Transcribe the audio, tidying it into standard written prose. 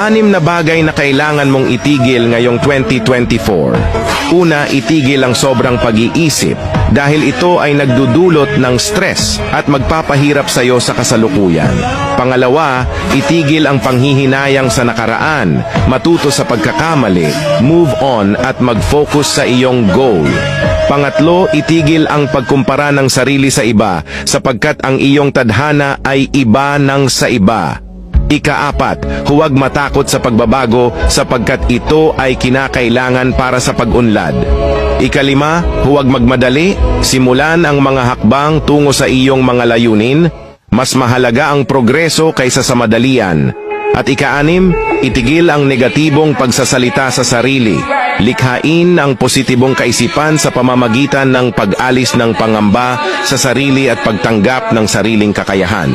6 na bagay na kailangan mong itigil ngayong 2024. Una, itigil ang sobrang pag-iisip dahil ito ay nagdudulot ng stress at magpapahirap sa iyo sa kasalukuyan. Pangalawa, itigil ang panghihinayang sa nakaraan, matuto sa pagkakamali, move on at mag-focus sa iyong goal. Pangatlo, itigil ang pagkumpara ng sarili sa iba sapagkat ang iyong tadhana ay iba ng sa iba. Ika-4, huwag matakot sa pagbabago sapagkat ito ay kinakailangan para sa pag-unlad. Ika-5, huwag magmadali, simulan ang mga hakbang tungo sa iyong mga layunin. Mas mahalaga ang progreso kaysa sa madalian. At ika-6, itigil ang negatibong pagsasalita sa sarili. Likhain ang positibong kaisipan sa pamamagitan ng pag-alis ng pangamba sa sarili at pagtanggap ng sariling kakayahan.